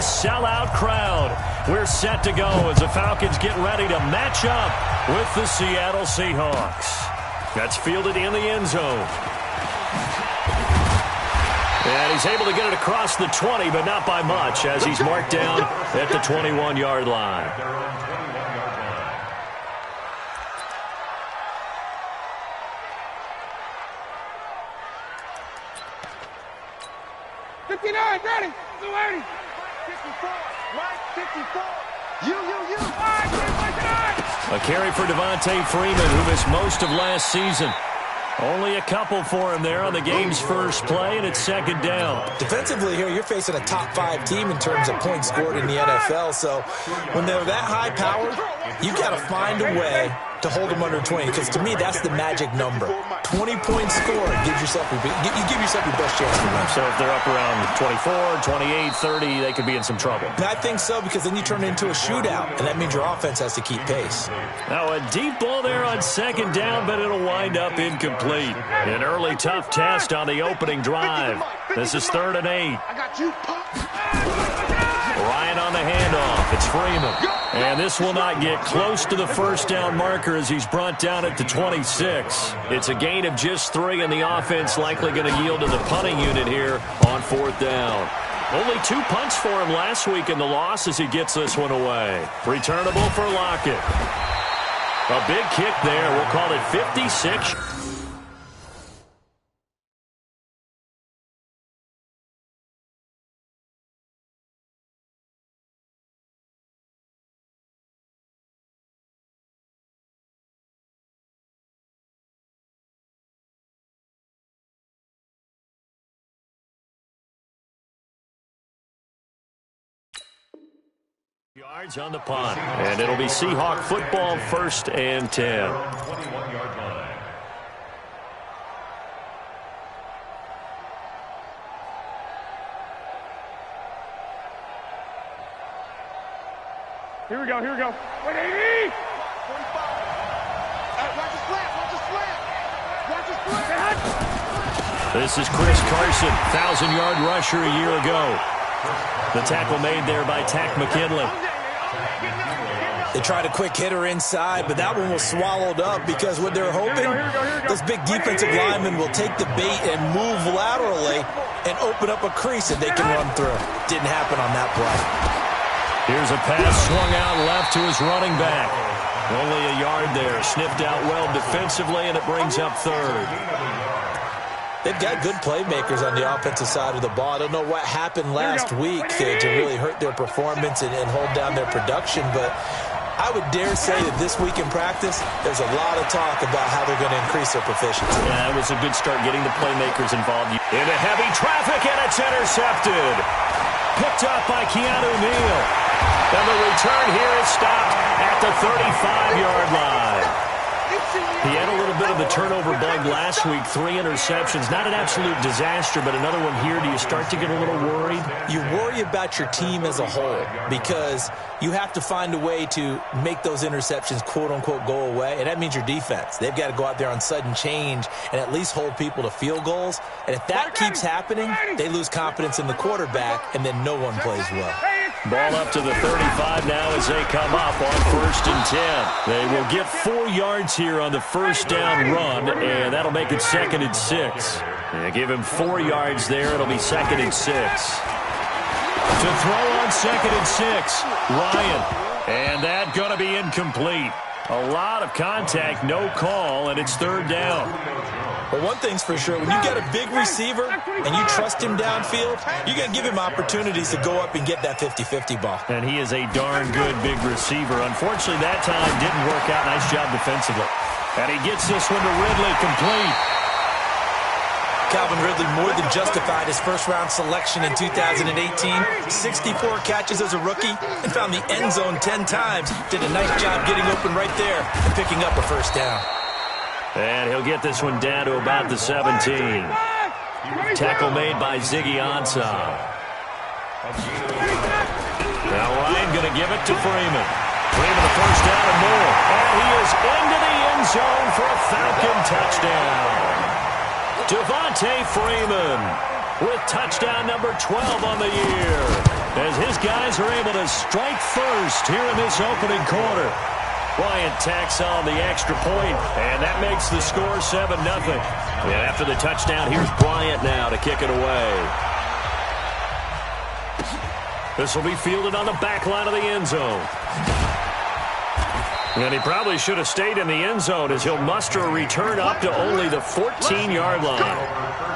sellout crowd. We're set to go as the Falcons get ready to match up with the Seattle Seahawks. That's fielded in the end zone. And he's able to get it across the 20, but not by much, as he's marked down at the 21-yard line. Ready, 280, 54, right, 54, you. A carry for Devontae Freeman, who missed most of last season. Only a couple for him there on the game's first play, and it's second down. Defensively here, you're facing a top-5 team in terms of points scored in the NFL, so when they're that high-powered, you've got to find a way to hold them under 20, because to me, that's the magic number. 20 points scored, you give yourself your best chance to win. So if they're up around 24, 28, 30, they could be in some trouble. And I think so, because then you turn it into a shootout, and that means your offense has to keep pace. Now a deep ball there on second down, but it'll wind up incomplete. An early tough test on the opening drive. This is 3rd and 8. Ryan on the handoff. It's Freeman. And this will not get close to the first down marker as he's brought down at the 26. It's a gain of just 3, and the offense likely going to yield to the punting unit here on 4th down. Only 2 punts for him last week in the loss as he gets this one away. Returnable for Lockett. A big kick there. We'll call it 56. Yards on the punt, and it'll be Seahawk football, 1st and 10. 21-yard line. Here we go. 180. 45. Watch the slant. This is Chris Carson, 1,000-yard rusher a year ago. The tackle made there by Tack McKinley. They tried a quick hitter inside, but that one was swallowed up because what they're hoping, those big defensive linemen will take the bait and move laterally and open up a crease that they can run through. Didn't happen on that play. Here's a pass swung out left to his running back. Only a yard there. Sniffed out well defensively, and it brings up 3rd. They've got good playmakers on the offensive side of the ball. I don't know what happened last week to really hurt their performance and hold down their production, but I would dare say that this week in practice, there's a lot of talk about how they're going to increase their proficiency. Yeah, it was a good start getting the playmakers involved. Into heavy traffic, and it's intercepted. Picked up by Keanu Neal. And the return here is stopped at the 35-yard line. He had a little bit of a turnover bug last week, 3 interceptions. Not an absolute disaster, but another one here. Do you start to get a little worried? You worry about your team as a whole because you have to find a way to make those interceptions, quote-unquote, go away, and that means your defense. They've got to go out there on sudden change and at least hold people to field goals. And if that keeps happening, they lose confidence in the quarterback, and then no one plays well. Ball up to the 35 now as they come up on 1st and 10. They will get 4 yards here on the first down run, and that'll make it 2nd and 6. They give him 4 yards there. It'll be 2nd and 6. To throw on 2nd and 6, Ryan. And that's going to be incomplete. A lot of contact, no call, and it's 3rd down. But one thing's for sure, when you got a big receiver and you trust him downfield, you're going to give him opportunities to go up and get that 50-50 ball. And he is a darn good big receiver. Unfortunately, that time didn't work out. Nice job defensively. And he gets this one to Ridley, complete. Calvin Ridley more than justified his first-round selection in 2018. 64 catches as a rookie and found the end zone 10 times. Did a nice job getting open right there and picking up a first down. And he'll get this one down to about the 17. Tackle made by Ziggy Ansah. Now Ryan going to give it to Freeman. Freeman the first down and more. And he is into the end zone for a Falcon touchdown. Devontae Freeman with touchdown number 12 on the year. as his guys are able to strike first here in this opening quarter. Bryant tacks on the extra point, and that makes the score 7-0. And after the touchdown, here's Bryant now to kick it away. This will be fielded on the back line of the end zone. And he probably should have stayed in the end zone as he'll muster a return up to only the 14-yard line.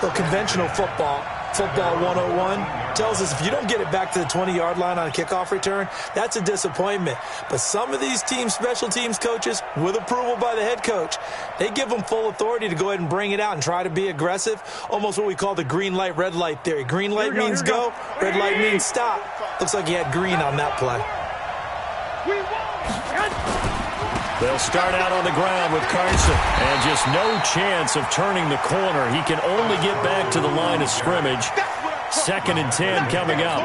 Well, conventional football 101, tells us if you don't get it back to the 20-yard line on a kickoff return, that's a disappointment. But some of these special teams coaches, with approval by the head coach, they give them full authority to go ahead and bring it out and try to be aggressive, almost what we call the green light, red light theory. Green light means go, red light means stop. Looks like he had green on that play. They'll start out on the ground with Carson, and just no chance of turning the corner. He can only get back to the line of scrimmage. 2nd and 10 coming up.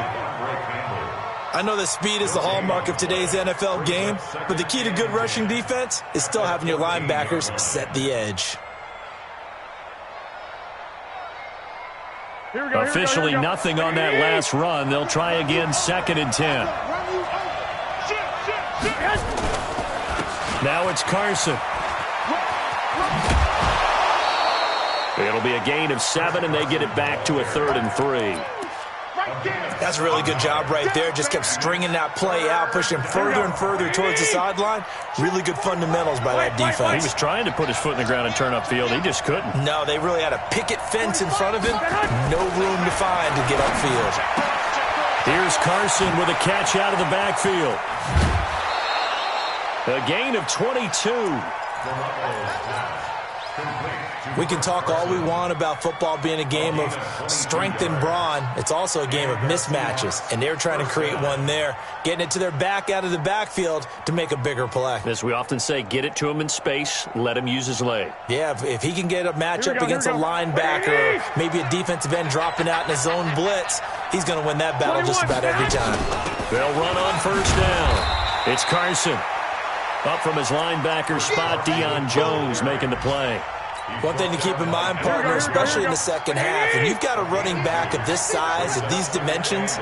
I know that speed is the hallmark of today's NFL game, but the key to good rushing defense is still having your linebackers set the edge. Officially nothing on that last run. They'll try again, 2nd and 10. Now it's Carson. It'll be a gain of 7, and they get it back to a 3rd and 3. That's a really good job right there. Just kept stringing that play out, pushing further and further towards the sideline. Really good fundamentals by that defense. He was trying to put his foot in the ground and turn upfield. He just couldn't. No, they really had a picket fence in front of him. No room to find to get upfield. Here's Carson with a catch out of the backfield. A gain of 22. We can talk all we want about football being a game of strength and brawn. It's also a game of mismatches, and they're trying to create one there, getting it to their back out of the backfield to make a bigger play. As we often say, get it to him in space, let him use his leg. Yeah, if he can get a matchup against a linebacker or maybe a defensive end dropping out in a zone blitz, he's going to win that battle just about every time. They'll run on 1st down. It's Carson. Up from his linebacker spot, Deion Jones making the play. One thing to keep in mind, partner, especially in the second half, when you've got a running back of this size, of these dimensions,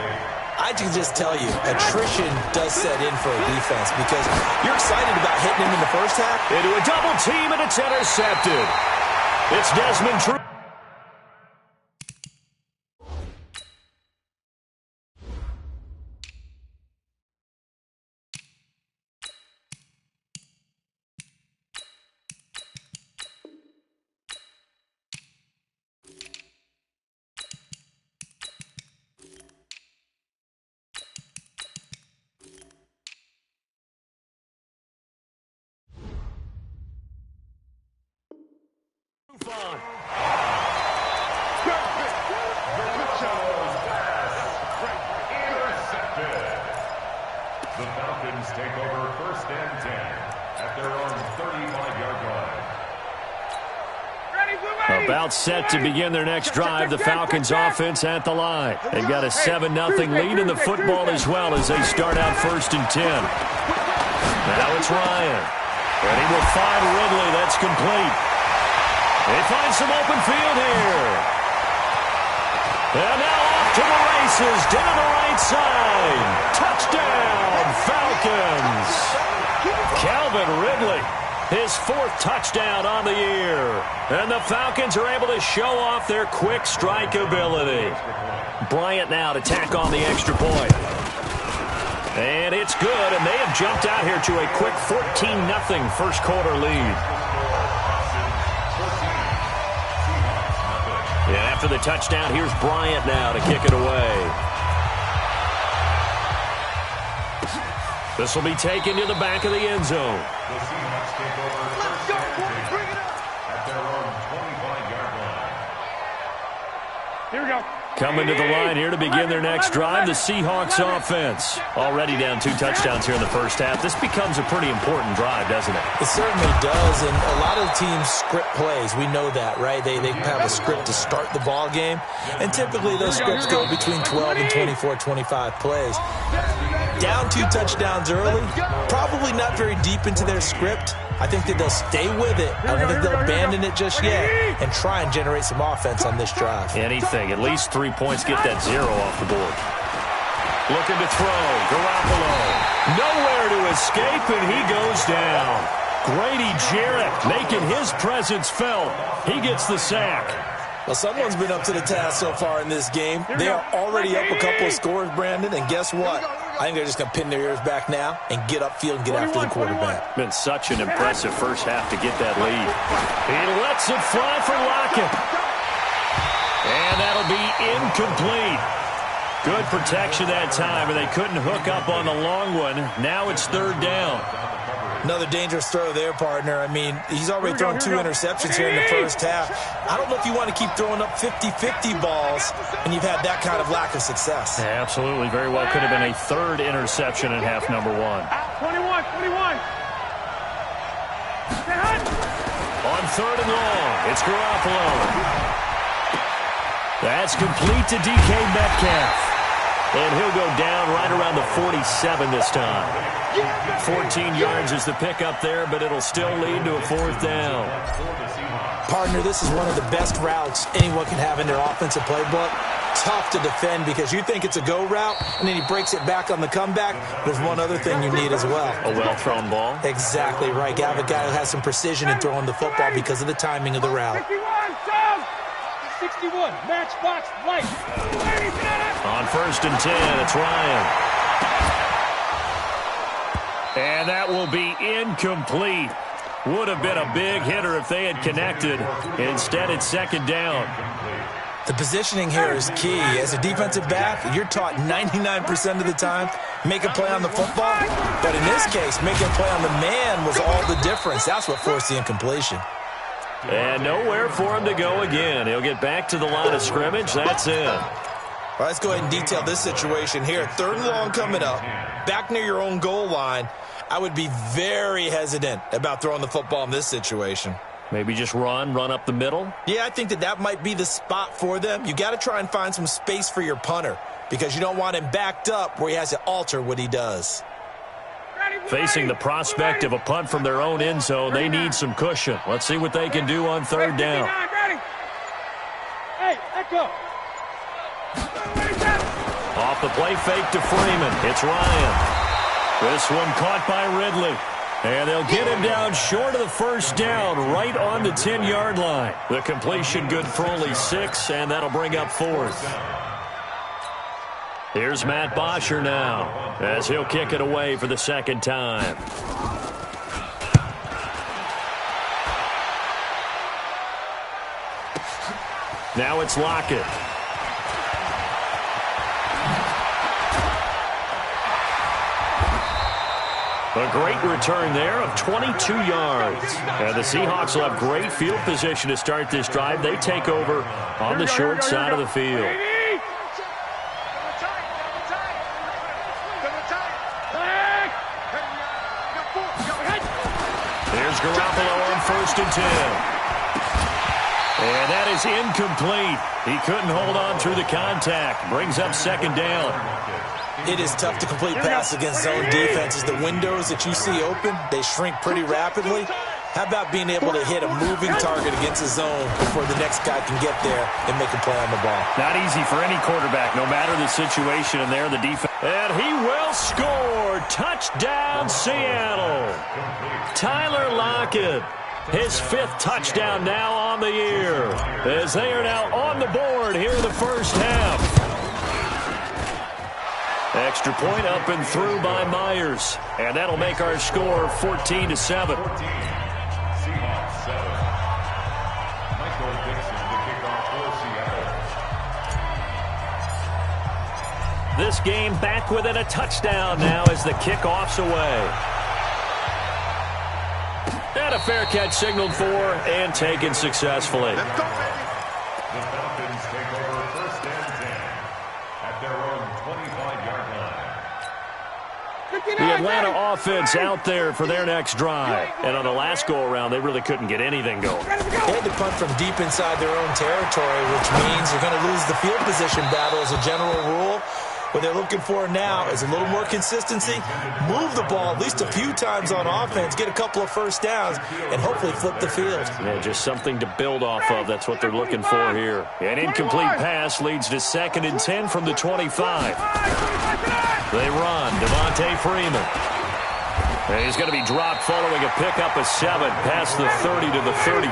I can just tell you, attrition does set in for a defense because you're excited about hitting him in the first half. Into a double team, and it's intercepted. It's Desmond True. The Falcons take over 1st and 10 at their own 35-yard line. About set to begin their next drive, the Falcons offense at the line. They've got a 7-0 lead in the football as well as they start out 1st and 10. Now it's Ryan. And he will find Ridley. That's complete. They find some open field here. And now off to the races down the right side. Touchdown, Falcons. Calvin Ridley, his 4th touchdown on the year. And the Falcons are able to show off their quick strike ability. Bryant now to tack on the extra point. And it's good, and they have jumped out here to a quick 14-0 first quarter lead. And after the touchdown, here's Bryant now to kick it away. This will be taken to the back of the end zone. The Seahawks take over 1st and 10 at their own 25-yard line. Here we go. Coming to the line here to begin their next drive, the Seahawks offense. Already down 2 touchdowns here in the first half. This becomes a pretty important drive, doesn't it? It certainly does, and a lot of teams script plays. We know that, right? They have a script to start the ball game, and typically those scripts go between 12 and 24, 25 plays. Down 2 touchdowns early, probably not very deep into their script. I think that they'll stay with it. I don't think they'll abandon it just yet and try and generate some offense on this drive. Anything, at least 3 points, get that 0 off the board. Looking to throw. Garoppolo. Nowhere to escape, and he goes down. Grady Jarrett making his presence felt. He gets the sack. Well, someone's been up to the task so far in this game. They are already up a couple of scores, Brandon, and guess what? I think they're just going to pin their ears back now and get upfield and get after the quarterback. Been such an impressive first half to get that lead. He lets it fly for Lockett. And that'll be incomplete. Good protection that time, and they couldn't hook up on the long one. Now it's third down. Another dangerous throw there, partner. I mean, he's already thrown 2 interceptions here in the first half. I don't know if you want to keep throwing up 50-50 balls, and you've had that kind of lack of success. Yeah, absolutely. Very well could have been a third interception in half number 1. 21. On third and long, it's Garoppolo. That's complete to DK Metcalf. And he'll go down right around the 47 this time. 14 yards is the pickup there, but it'll still lead to a fourth down. Partner, this is one of the best routes anyone can have in their offensive playbook. Tough to defend because you think it's a go route, and then he breaks it back on the comeback. There's one other thing you need as well. A well-thrown ball? Exactly right. You have a guy who has some precision in throwing the football because of the timing of the route. 61, matchbox light. On first and 10, it's Ryan. And that will be incomplete. Would have been a big hitter if they had connected. Instead, it's second down. The positioning here is key. As a defensive back, you're taught 99% of the time, make a play on the football. But in this case, making a play on the man was all the difference. That's what forced the incompletion. And nowhere for him to go again. He'll get back to the line of scrimmage. That's it. All right, let's go ahead and detail this situation here. Third and long coming up. Back near your own goal line. I would be very hesitant about throwing the football in this situation. Maybe just run up the middle? Yeah, I think that might be the spot for them. You got to try and find some space for your punter because you don't want him backed up where he has to alter what he does. Facing the prospect of a punt from their own end zone, they need some cushion. Let's see what they can do on third down. Hey, let go. Off the play fake to Freeman. It's Ryan. This one caught by Ridley. And they'll get him down short of the first down, right on the 10-yard line. The completion good for only 6, and that'll bring up fourth. Here's Matt Bosher now, as he'll kick it away for the second time. Now it's Lockett. A great return there of 22 yards. And the Seahawks will have great field position to start this drive. They take over on the short side of the field. There's Garoppolo on first and 10. And that is incomplete. He couldn't hold on through the contact. Brings up second down. It is tough to complete pass against zone defenses. The windows that you see open, they shrink pretty rapidly. How about being able to hit a moving target against a zone before the next guy can get there and make a play on the ball? Not easy for any quarterback, no matter the situation, and there the defense. And he will score. Touchdown, Seattle. Tyler Lockett. His 5th touchdown now on the year, as they are now on the board here in the first half. Extra point up and through by Myers. And that'll make our score 14-7. Seahawks 7. Michael Dixon to kick off for Seattle. This game back within a touchdown now as the kickoff's away. And a fair catch signaled for and taken successfully. The Falcons take over first and 10 at their own 25-yard line. The Atlanta offense out there for their next drive. And on the last go-around, they really couldn't get anything going. They had to punt from deep inside their own territory, which means they're going to lose the field position battle as a general rule. What they're looking for now is a little more consistency, move the ball at least a few times on offense, get a couple of first downs, and hopefully flip the field. Yeah, just something to build off of. That's what they're looking for here. An incomplete pass leads to 2nd and 10 from the 25. They run. Devontae Freeman. And he's going to be dropped following a pickup of 7 past the 30 to the 32.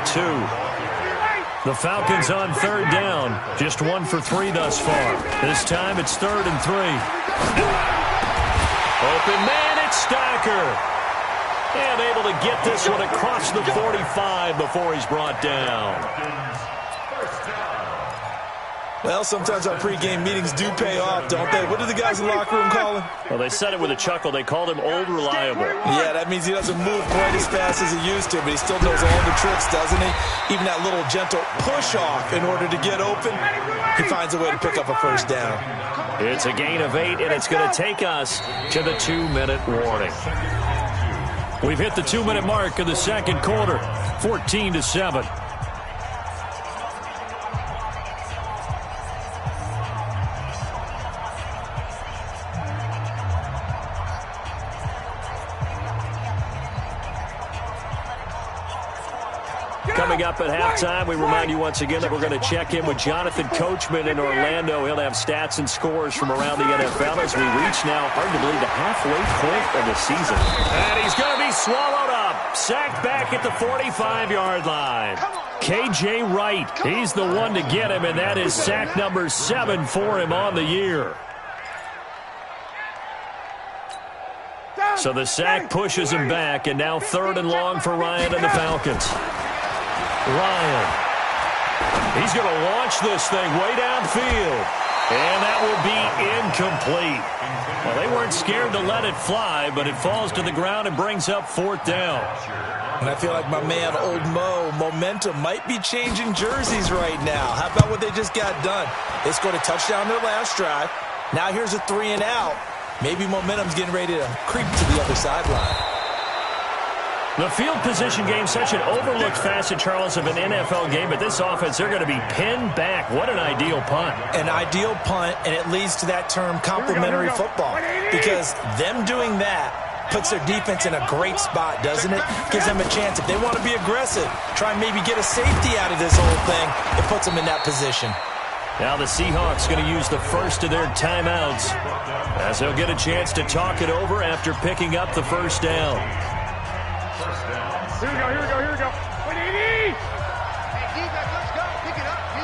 The Falcons on 3rd down. Just 1 for 3 thus far. This time it's 3rd and 3. Open man, it's Stacker. And able to get this one across the 45 before he's brought down. Well, sometimes our pregame meetings do pay off, don't they? What do the guys in the locker room call him? Well, they said it with a chuckle. They called him Old Reliable. Yeah, that means he doesn't move quite as fast as he used to, but he still knows all the tricks, doesn't he? Even that little gentle push-off in order to get open, he finds a way to pick up a first down. It's a gain of 8, and it's going to take us to the 2-minute warning. We've hit the 2-minute mark of the second quarter, 14-7. Coming up at halftime, we remind you once again that we're going to check in with Jonathan Coachman in Orlando. He'll have stats and scores from around the NFL as we reach now, arguably, the halfway point of the season. And he's going to be swallowed up. Sacked back at the 45-yard line. K.J. Wright, he's the one to get him, and that is sack number 7 for him on the year. So the sack pushes him back, and now 3rd and long for Ryan and the Falcons. Ryan. He's going to launch this thing way downfield. And that will be incomplete. Well, they weren't scared to let it fly, but it falls to the ground and brings up 4th down. And I feel like my man, Old Mo, momentum might be changing jerseys right now. How about what they just got done? They scored a touchdown their last drive. Now here's a 3 and out. Maybe momentum's getting ready to creep to the other sideline. The field position game, such an overlooked facet, Charles, of an NFL game. But this offense, they're going to be pinned back. What an ideal punt. An ideal punt, and it leads to that term complementary football. Because them doing that puts their defense in a great spot, doesn't it? Gives them a chance. If they want to be aggressive, try and maybe get a safety out of this whole thing, it puts them in that position. Now the Seahawks going to use the first of their timeouts as they'll get a chance to talk it over after picking up the first down. Here we go, here we go, here we go. Wait, Edie! Hey, defense, let's go. Pick it up, D.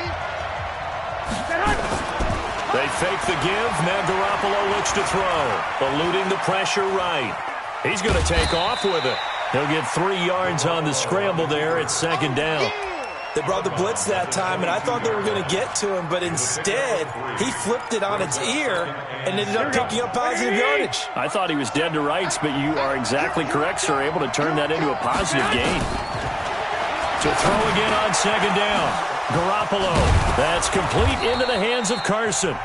They fake the give. Now Garoppolo looks to throw. Eluding the pressure right. He's going to take off with it. He'll get 3 yards on the scramble there at 2nd down. They brought the blitz that time, and I thought they were going to get to him, but instead, he flipped it on its ear and ended up picking up positive yardage. I thought he was dead to rights, but you are exactly correct, sir, able to turn that into a positive gain. To throw again on 2nd down. Garoppolo. That's complete into the hands of Carson.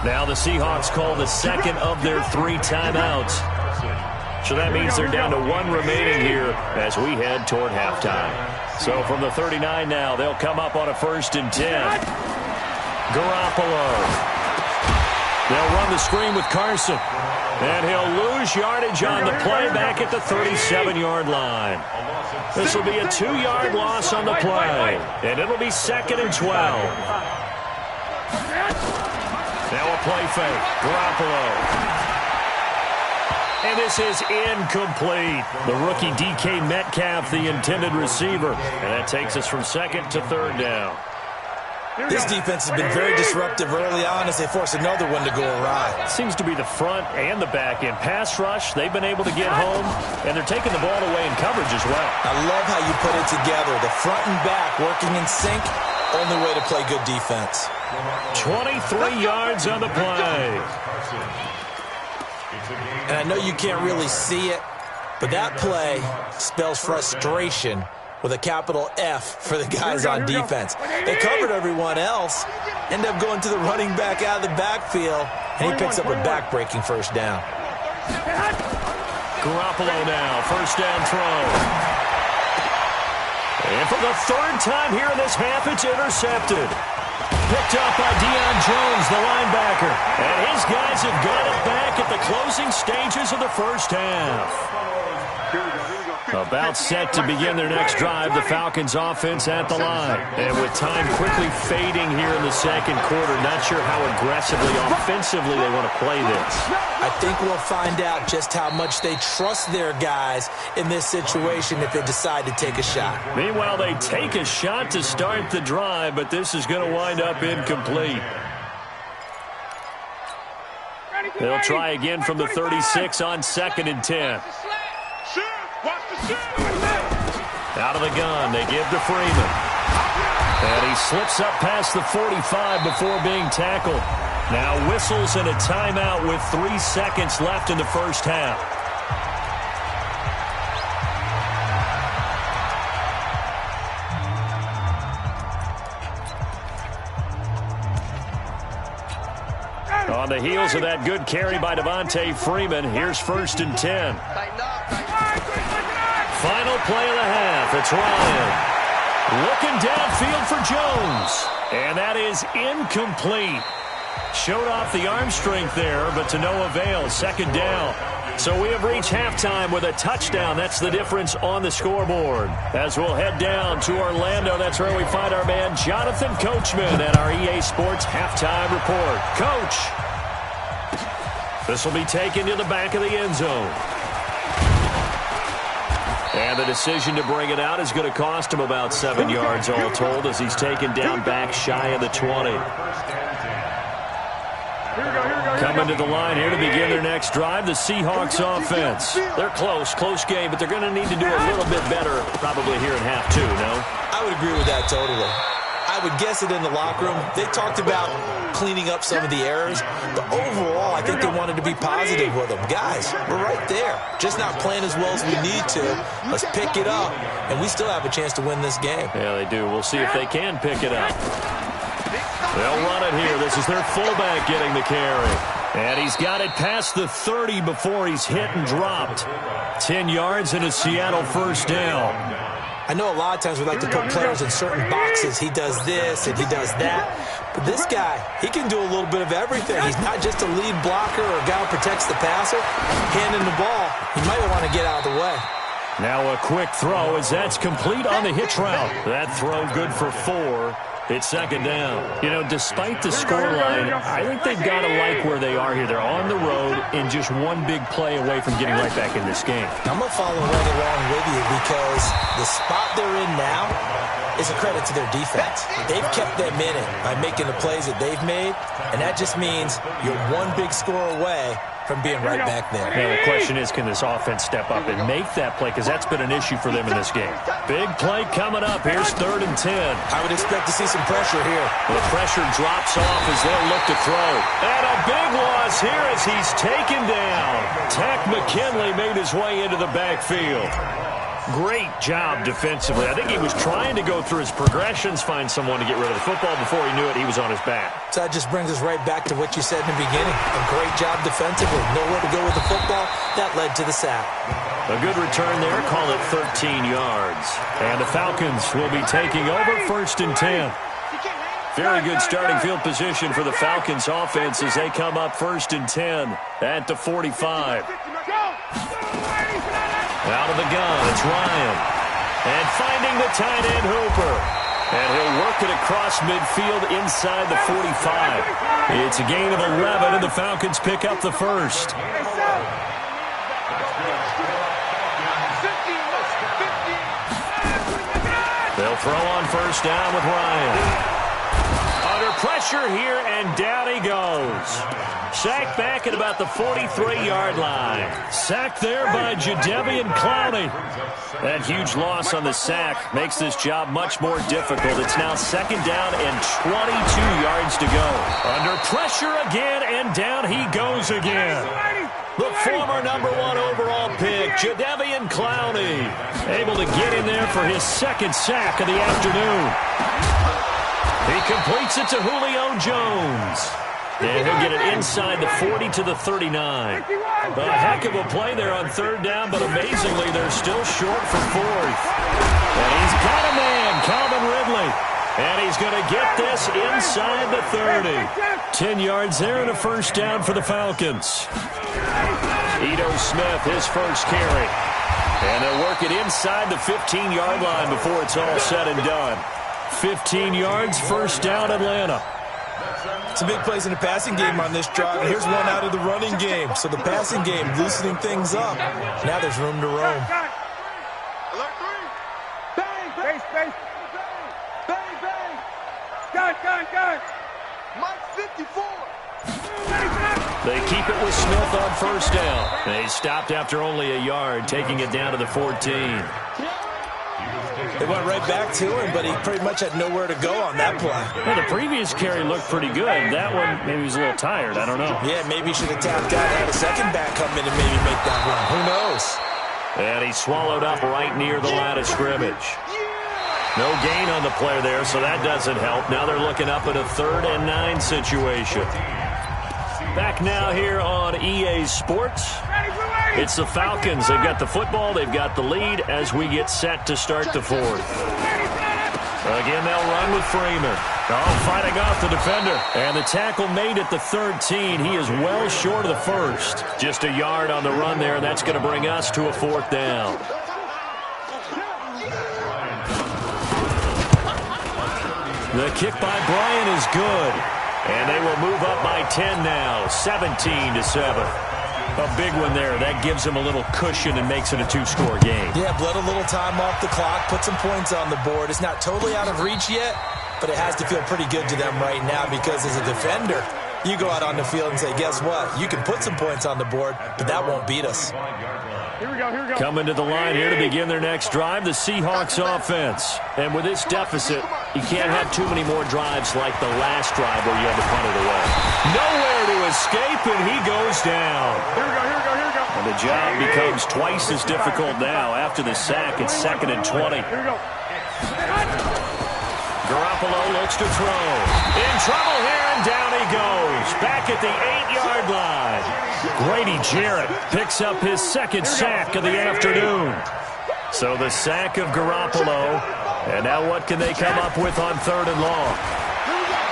Now the Seahawks call the second of their 3 timeouts. So that means they're down to 1 remaining here as we head toward halftime. So from the 39 now, they'll come up on a 1st and 10. Garoppolo. They'll run the screen with Carson. And he'll lose yardage on the play back at the 37-yard line. This will be a 2-yard loss on the play. And it'll be 2nd and 12. Now a play fake. Garoppolo. And this is incomplete. The rookie DK Metcalf, the intended receiver. And that takes us from 2nd to 3rd down. This defense has been very disruptive early on as they force another one to go awry. Seems to be the front and the back end. Pass rush, they've been able to get home, and they're taking the ball away in coverage as well. I love how you put it together. The front and back working in sync, only way to play good defense. 23 yards on the play. And I know you can't really see it, but that play spells frustration with a capital F for the guys on defense. They covered everyone else, end up going to the running back out of the backfield, and he picks up a back-breaking first down. Garoppolo now, first down throw. And for the 3rd time here in this half, it's intercepted. Picked up by Deion Jones, the linebacker. And his guys have got it back at the closing stages of the first half. Here we go, here we go. About set to begin their next drive, the Falcons offense at the line. And with time quickly fading here in the second quarter, not sure how aggressively, offensively they want to play this. I think we'll find out just how much they trust their guys in this situation if they decide to take a shot. Meanwhile, they take a shot to start the drive, but this is going to wind up incomplete. They'll try again from the 36 on 2nd and 10. Out of the gun, they give to Freeman. And he slips up past the 45 before being tackled. Now whistles and a timeout with 3 seconds left in the first half. On the heels of that good carry by Devontae Freeman, here's 1st and 10. Final play of the half. It's Ryan. Looking downfield for Jones. And that is incomplete. Showed off the arm strength there, but to no avail. 2nd down. So we have reached halftime with a touchdown. That's the difference on the scoreboard. As we'll head down to Orlando, that's where we find our man Jonathan Coachman at our EA Sports Halftime Report. Coach, this will be taken to the back of the end zone. And the decision to bring it out is going to cost him about 7 yards all told as he's taken down back shy of the 20. Coming to the line here to begin their next drive, the Seahawks offense. They're close game, but they're going to need to do a little bit better probably here in half 2, no? I would agree with that totally. I would guess it in the locker room. They talked about cleaning up some of the errors, but overall, I think they wanted to be positive with them. Guys, we're right there. Just not playing as well as we need to. Let's pick it up, and we still have a chance to win this game. Yeah, they do. We'll see if they can pick it up. They'll run it here. This is their fullback getting the carry. And he's got it past the 30 before he's hit and dropped. 10 yards and a Seattle 1st down. I know a lot of times we like to put players in certain boxes. He does this and he does that. But this guy, he can do a little bit of everything. He's not just a lead blocker or a guy who protects the passer. Handing the ball, he might want to get out of the way. Now a quick throw as that's complete on the hitch route. That throw good for 4. It's 2nd down. You know, despite the scoreline, I think they've got to like where they are here. They're on the road and just one big play away from getting right back in this game. I'm going to follow right along with you because the spot they're in now is a credit to their defense. They've kept them in it by making the plays that they've made, and that just means you're one big score away from being right back there. Now the question is, can this offense step up and make that play? Because that's been an issue for them in this game. Big play coming up. Here's 3rd and 10. I would expect to see some pressure here. The pressure drops off as they'll look to throw. And a big loss here as he's taken down. Tack McKinley made his way into the backfield. Great job defensively. I think he was trying to go through his progressions, find someone to get rid of the football. Before he knew it, he was on his back. So that just brings us right back to what you said in the beginning. A great job defensively. Nowhere to go with the football. That led to the sack. A good return there. Call it 13 yards. And the Falcons will be taking over 1st and 10. Very good starting field position for the Falcons offense as they come up 1st and 10 at the 45. Out of the gun, it's Ryan. And finding the tight end, Hooper. And he'll work it across midfield inside the 45. It's a gain of 11, and the Falcons pick up the 1st. They'll throw on 1st down with Ryan. Under pressure here, and down he goes. Sacked back at about the 43-yard line. Sacked there by Jadeveon Clowney. That huge loss on the sack makes this job much more difficult. It's now 2nd down and 22 yards to go. Under pressure again, and down he goes again. The former #1 overall pick, Jadeveon Clowney, able to get in there for his 2nd sack of the afternoon. He completes it to Julio Jones. And he'll get it inside the 40 to the 39. A heck of a play there on 3rd down, but amazingly, they're still short for 4th. And he's got a man, Calvin Ridley. And he's going to get this inside the 30. 10 yards there and a 1st down for the Falcons. Ito Smith, his 1st carry. And they'll work it inside the 15-yard line before it's all said and done. 15 yards, first down, Atlanta. Some big plays in the passing game on this drive, and here's one out of the running game. So the passing game loosening things up. Now there's room to roam. Alert 3. Bang, bang, bang, bang, bang. Gun. Mike 54. They keep it with Smith on first down. They stopped after only a yard, taking it down to the 14. They went right back to him, but he pretty much had nowhere to go on that play. Well, the previous carry looked pretty good. That one, maybe he was a little tired. I don't know. Yeah, maybe he should have tapped out, had a second back come in and maybe make that run. Who knows? And he swallowed up right near the line of scrimmage. No gain on the play there, so that doesn't help. Now they're looking up at a 3rd and 9 situation. Back now here on EA Sports. It's the Falcons. They've got the football. They've got the lead as we get set to start the 4th. Again, they'll run with Freeman. Oh, fighting off the defender. And the tackle made at the 13. He is well short of the 1st. Just a yard on the run there. That's going to bring us to a 4th down. The kick by Bryant is good. And they will move up by 10 now, 17-7. A big one there. That gives them a little cushion and makes it a 2-score game. Yeah, bled a little time off the clock, put some points on the board. It's not totally out of reach yet, but it has to feel pretty good to them right now because as a defender, you go out on the field and say, guess what? You can put some points on the board, but that won't beat us. Here we go. Coming to the line here to begin their next drive, the Seahawks offense. And with this deficit, you can't have too many more drives like the last drive where you had to punt it away. Nowhere to escape, and he goes down. Here we go. And the job becomes twice as difficult now. After the sack, it's 2nd and 20. Here we go. Garoppolo looks to throw. In trouble here, and down he goes. Back at the 8-yard line. Grady Jarrett picks up his 2nd sack of the afternoon. So the sack of Garoppolo. And now what can they come up with on 3rd and long?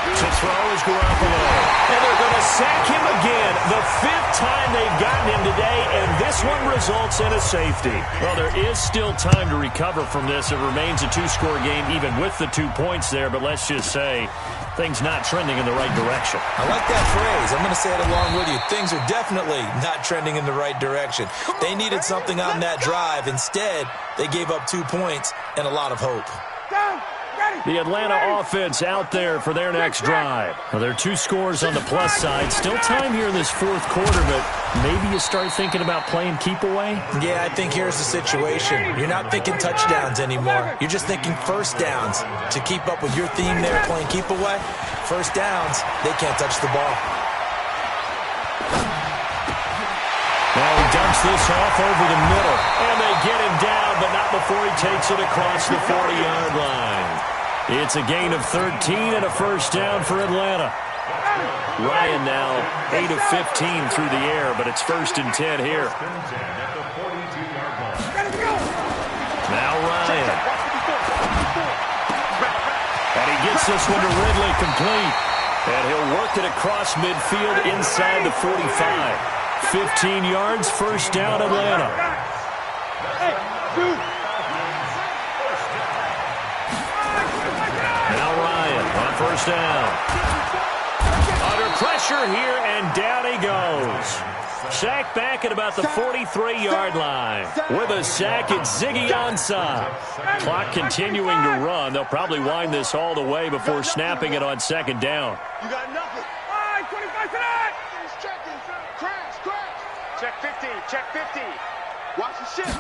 To throw is Garoppolo. And they're going to sack him again. The 5th time they've gotten him today, and this one results in a safety. Well, there is still time to recover from this. It remains a 2-score game even with the 2 points there, but let's just say things not trending in the right direction. I like that phrase. I'm going to say it along with you. Things are definitely not trending in the right direction. They needed something on that drive. Instead, they gave up 2 points and a lot of hope. The Atlanta offense out there for their next drive. Well, there are 2 scores on the plus side. Still time here in this 4th quarter, but maybe you start thinking about playing keep away? Yeah, I think here's the situation. You're not thinking touchdowns anymore. You're just thinking first downs. To keep up with your theme there, playing keep away, first downs, they can't touch the ball. Now he dumps this off over the middle, and they get him down, but not before he takes it across the 40-yard line. It's a gain of 13 and a first down for Atlanta. Ryan now 8 of 15 through the air, but it's 1st and 10 here. Now Ryan. And he gets this one to Ridley complete. And he'll work it across midfield inside the 45. 15 yards, first down Atlanta. Now Ryan on first down. Under pressure here, and down he goes. Sack back at about the 43-yard line. With a sack, it's Ziggy Ansah. Clock continuing to run. They'll probably wind this all the way before snapping it on 2nd down. You got nothing. All right, 25 tonight. Check 50. Check 50. Watch the shit.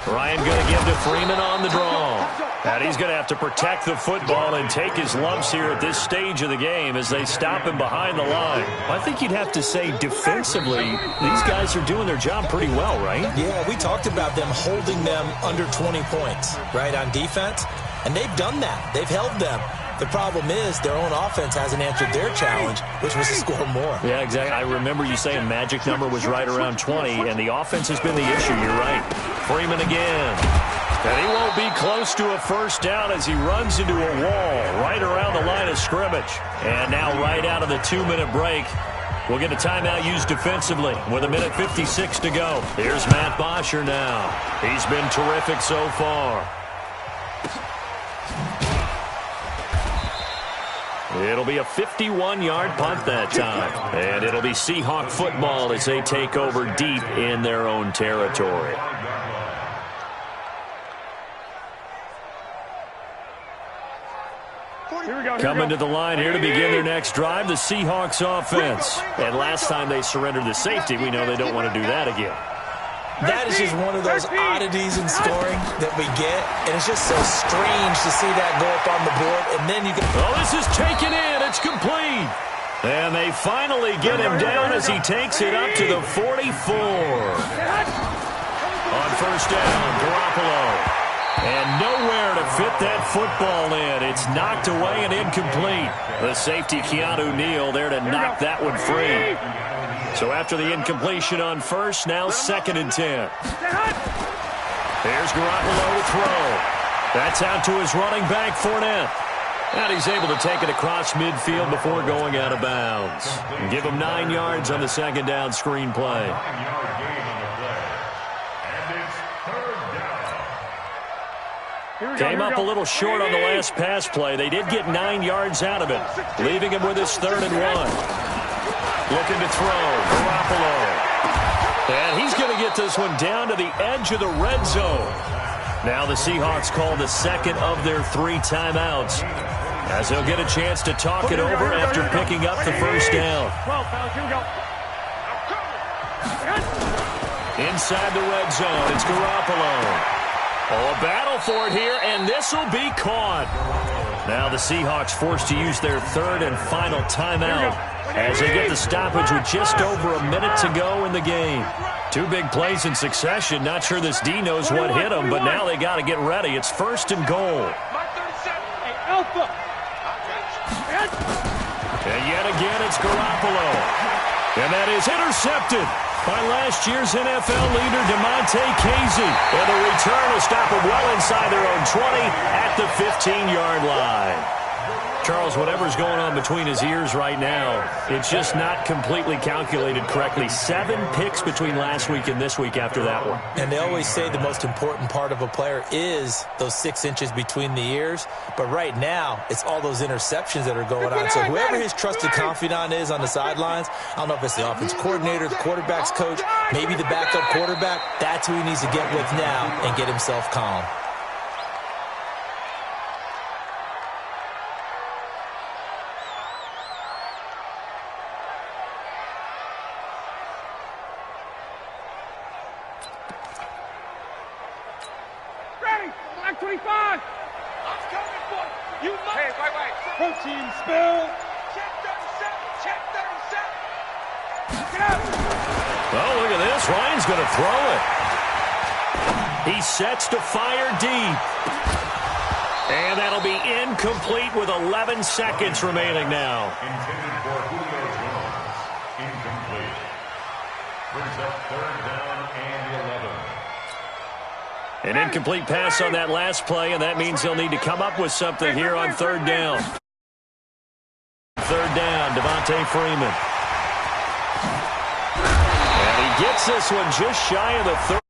Ryan going to give to Freeman on the draw. And he's going to have to protect the football and take his lumps here at this stage of the game as they stop him behind the line. I think you'd have to say defensively, these guys are doing their job pretty well, right? Yeah, we talked about them holding them under 20 points, right, on defense. And they've done that. They've held them. The problem is their own offense hasn't answered their challenge, which was to score more. Yeah, exactly. I remember you saying magic number was right around 20, and the offense has been the issue. You're right. Freeman again. And he won't be close to a first down as he runs into a wall right around the line of scrimmage. And now right out of the 2-minute break, We'll get a timeout used defensively with 1:56 to go. Here's Matt Bosher now. He's been terrific so far. It'll be a 51-yard punt that time. And it'll be Seahawk football as they take over deep in their own territory. Coming to the line here to begin their next drive, the Seahawks offense. And last time they surrendered the safety, we know they don't want to do that again. That is just one of those oddities in scoring that we get, and it's just so strange to see that go up on the board, and then you can... Oh, this is taken in. It's complete. And they finally get him down as he takes it up to the 44. On first down, Garoppolo. And nowhere to fit that football in. It's knocked away and incomplete. The safety, Keanu Neal, there to knock that one free. So after the incompletion on first, now 2nd and 10. Here's Garoppolo to throw. That's out to his running back, Fournette. And he's able to take it across midfield before going out of bounds. And give him 9 yards on the 2nd down screen play. Came up a little short on the last pass play. They did get 9 yards out of it, leaving him with his 3rd and 1. Looking to throw, Garoppolo. And he's going to get this one down to the edge of the red zone. Now the Seahawks call the 2nd of their 3 timeouts, as they'll get a chance to talk it over after picking up the first down. Inside the red zone, it's Garoppolo. Oh, a battle for it here, and this will be caught. Now the Seahawks forced to use their 3rd and final timeout as they get the stoppage with just over a minute to go in the game. 2 big plays in succession. Not sure this D knows what hit them, but now they got to get ready. It's 1st and goal. And yet again, it's Garoppolo. And that is intercepted by last year's NFL leader, DeMonte Casey. And the return will stop him well inside their own 20 at the 15-yard line. Charles, whatever's going on between his ears right now, it's just not completely calculated correctly. 7 picks between last week and this week after that one. And they always say the most important part of a player is those 6 inches between the ears. But right now, it's all those interceptions that are going on. So whoever his trusted confidant is on the sidelines, I don't know if it's the offense coordinator, the quarterback's coach, maybe the backup quarterback, that's who he needs to get with now and get himself calm. Black 25! I'm coming for you. Hey, wait. Protein spill. Check 37. Check 37. Get out. Oh, look at this. Ryan's going to throw it. He sets to fire deep. And that'll be incomplete with 11 seconds remaining now. Intended for Julio Jones. Incomplete. Brings up 3rd down and 11. An incomplete pass on that last play, and that means they'll need to come up with something here on 3rd down. 3rd down, Devontae Freeman. And he gets this one just shy of the 30.